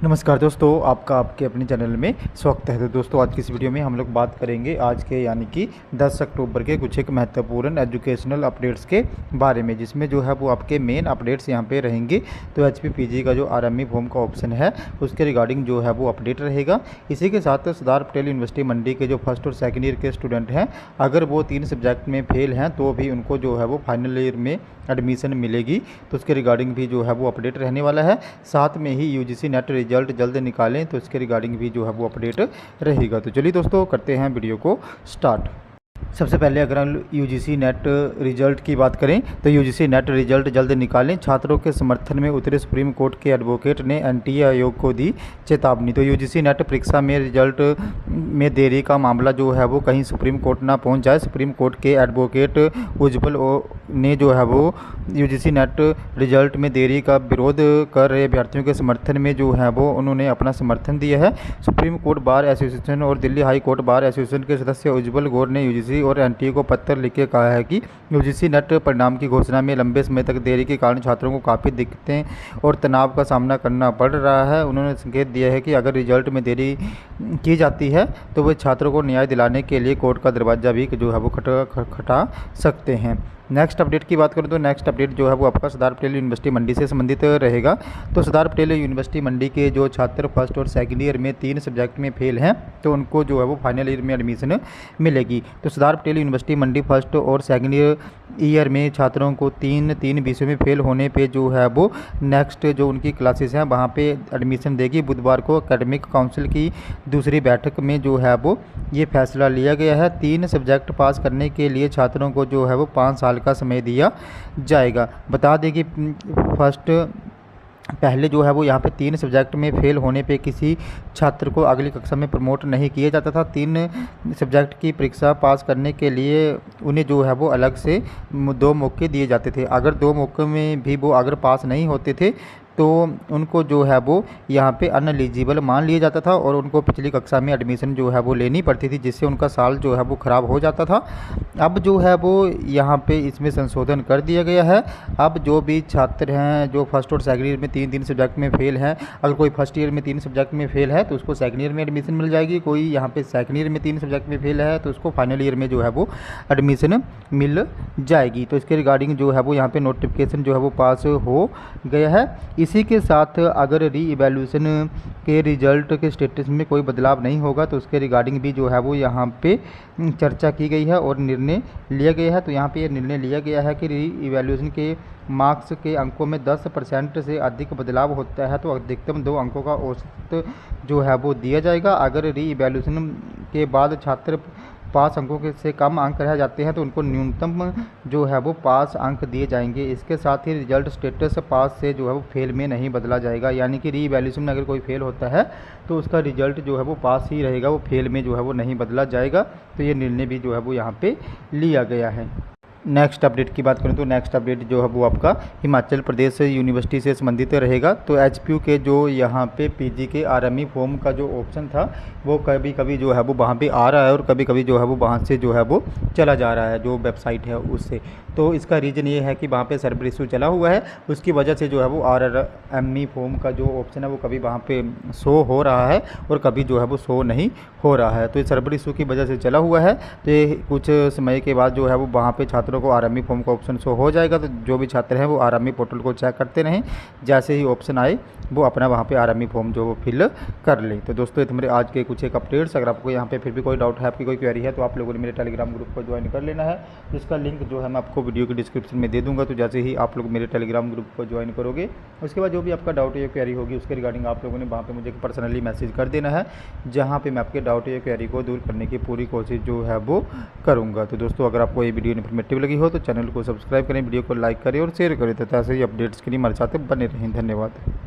नमस्कार दोस्तों, आपका आपके अपने चैनल में स्वागत है। तो दोस्तों, आज की इस वीडियो में हम लोग बात करेंगे आज के यानी कि 10 अक्टूबर के कुछ एक महत्वपूर्ण एजुकेशनल अपडेट्स के बारे में, जिसमें जो है वो आपके मेन अपडेट्स यहाँ पे रहेंगे। तो HPPG का जो RME फॉर्म का ऑप्शन है उसके रिगार्डिंग जो है वो अपडेट रहेगा। इसी के साथ सरदार पटेल यूनिवर्सिटी मंडी के जो फर्स्ट और सेकेंड ईयर के स्टूडेंट हैं, अगर वो 3 सब्जेक्ट में फेल हैं तो भी उनको जो है वो फाइनल ईयर में एडमिशन मिलेगी। तो उसके रिगार्डिंग भी जो है वो अपडेट रहने वाला है। साथ में ही UGC नेट रिजल्ट जल्द निकालें तो इसके रिगार्डिंग भी जो है वो अपडेट रहेगा। तो चलिए दोस्तों, करते हैं वीडियो को स्टार्ट। सबसे पहले अगर हम UGC नेट रिजल्ट की बात करें तो UGC नेट रिजल्ट जल्द निकालें, छात्रों के समर्थन में उतरे सुप्रीम कोर्ट के एडवोकेट ने NTA आयोग को दी चेतावनी। तो UGC नेट परीक्षा में रिजल्ट में देरी का मामला जो है वो कहीं सुप्रीम कोर्ट ना पहुंच जाए। सुप्रीम कोर्ट के एडवोकेट उज्जवल ने जो है वो UGC नेट रिजल्ट में देरी का विरोध कर रहे अभ्यर्थियों के समर्थन में जो है वो उन्होंने अपना समर्थन दिया है। सुप्रीम कोर्ट बार एसोसिएशन और Delhi high court bar association के सदस्य उज्जवल गौर ने UGC और NTA को पत्र लिख के कहा है कि UGC नेट परिणाम की घोषणा में लंबे समय तक देरी के कारण छात्रों को काफ़ी दिक्कतें और तनाव का सामना करना पड़ रहा है। उन्होंने संकेत दिया है कि अगर रिजल्ट में देरी की जाती है तो वे छात्रों को न्याय दिलाने के लिए कोर्ट का दरवाज़ा भी जो है वो खटखटा सकते हैं। नेक्स्ट अपडेट की बात करें तो नेक्स्ट अपडेट जो है वो आपका सरदार पटेल यूनिवर्सिटी मंडी से संबंधित रहेगा। तो सरदार पटेल यूनिवर्सिटी मंडी के जो छात्र फर्स्ट और सेकंड ईयर में 3 सब्जेक्ट में फेल हैं तो उनको जो है वो फाइनल ईयर में एडमिशन मिलेगी। तो सरदार पटेल यूनिवर्सिटी मंडी फर्स्ट और सेकंड ईयर में छात्रों को तीन विषयों में फेल होने पे जो है वो नेक्स्ट जो उनकी क्लासेस हैं वहाँ पे एडमिशन देगी। बुधवार को एकेडमिक काउंसिल की दूसरी बैठक में जो है वो ये फैसला लिया गया है। 3 सब्जेक्ट पास करने के लिए छात्रों को जो है वो 5 साल का समय दिया जाएगा। बता दें कि फर्स्ट पहले जो है वो यहाँ पे 3 सब्जेक्ट में फेल होने पे किसी छात्र को अगली कक्षा में प्रमोट नहीं किया जाता था। 3 सब्जेक्ट की परीक्षा पास करने के लिए उन्हें जो है वो अलग से 2 मौके दिए जाते थे। अगर 2 मौके में भी वो अगर पास नहीं होते थे तो उनको जो है वो यहाँ पे अनएलिजिबल मान लिया जाता था और उनको पिछली कक्षा में एडमिशन जो है वो लेनी पड़ती थी, जिससे उनका साल जो है वो ख़राब हो जाता था। अब जो है वो यहाँ पे इसमें संशोधन कर दिया गया है। अब जो भी छात्र हैं जो फर्स्ट और सेकंड ईयर में 3 सब्जेक्ट में फेल हैं, अगर कोई फर्स्ट ईयर में 3 सब्जेक्ट में फेल है तो उसको सेकंड ईयर में एडमिशन मिल जाएगी। कोई यहाँ पे सेकंड ईयर में 3 सब्जेक्ट में फेल है तो उसको फाइनल ईयर में जो है वो एडमिशन मिल जाएगी। तो इसके रिगार्डिंग जो है वो यहाँ पे नोटिफिकेशन जो है वो पास हो गया है। इसी के साथ अगर री-इवैल्यूएशन के रिजल्ट के स्टेटस में कोई बदलाव नहीं होगा तो उसके रिगार्डिंग भी जो है वो यहाँ पे चर्चा की गई है और निर्णय लिया गया है। तो यहाँ पे ये निर्णय लिया गया है कि री-इवैल्यूएशन के मार्क्स के अंकों में 10% से अधिक बदलाव होता है तो अधिकतम 2 अंकों का औसत जो है वो दिया जाएगा। अगर री-इवैल्यूएशन के बाद छात्र 5 अंकों के से कम अंक रह जाते हैं तो उनको न्यूनतम जो है वो 5 अंक दिए जाएंगे। इसके साथ ही रिजल्ट स्टेटस पास से जो है वो फेल में नहीं बदला जाएगा, यानी कि री-इवैल्यूएशन में अगर कोई फेल होता है तो उसका रिजल्ट जो है वो पास ही रहेगा, वो फेल में जो है वो नहीं बदला जाएगा। तो ये निर्णय भी जो है वो यहाँ पे लिया गया है। नेक्स्ट अपडेट की बात करें तो नेक्स्ट अपडेट जो है वो आपका हिमाचल प्रदेश यूनिवर्सिटी से संबंधित रहेगा। तो HPU के जो यहाँ पे PG के RME फॉर्म का जो ऑप्शन था वो कभी कभी जो है वो वहाँ पे आ रहा है और कभी कभी जो है वो वहाँ से जो है वो चला जा रहा है, जो वेबसाइट है उससे। तो इसका रीज़न ये है कि वहाँ पे सर्वर इशू चला हुआ है, उसकी वजह से जो है वो RME फॉर्म का जो ऑप्शन है वो कभी वहाँ पे शो हो रहा है और कभी जो है वो शो नहीं हो रहा है। तो ये सर्वर इशू की वजह से चला हुआ है। तो ये कुछ समय के बाद जो है वो वहाँ पे छात्रों को RME फॉर्म का ऑप्शन शो हो जाएगा। तो जो भी छात्र हैं वो RME पोर्टल को चेक करते रहें, जैसे ही ऑप्शन आए वो अपना वहाँ पे RME फॉर्म जो वो फिल कर लें। तो दोस्तों, ये मेरे आज के कुछ एक अपडेट्स। अगर आपको यहाँ पे फिर भी कोई डाउट है, आपकी कोई क्वेरी है तो आप लोगों ने मेरे टेलीग्राम ग्रुप को ज्वाइन कर लेना है। इसका लिंक जो है मैं आपको वीडियो की डिस्क्रिप्शन में दे दूँगा। तो जैसे ही आप लोग मेरे टेलीग्राम ग्रुप को ज्वाइन करोगे उसके बाद जो भी आपका डाउट या क्वेरी होगी उसके रिगार्डिंग आप लोगों ने वहाँ पर मुझे पर्सनली मैसेज कर देना है, जहाँ पर मैं आपके डाउट या क्वेरी को दूर करने की पूरी कोशिश जो है वो करूँगा। तो दोस्तों, अगर आपको ये वीडियो इन्फॉर्मेटिव लगी हो तो चैनल को सब्सक्राइब करें, वीडियो को लाइक करें और शेयर करें तथा ऐसे ही अपडेट्स के लिए हमारे साथ बने रहें। धन्यवाद।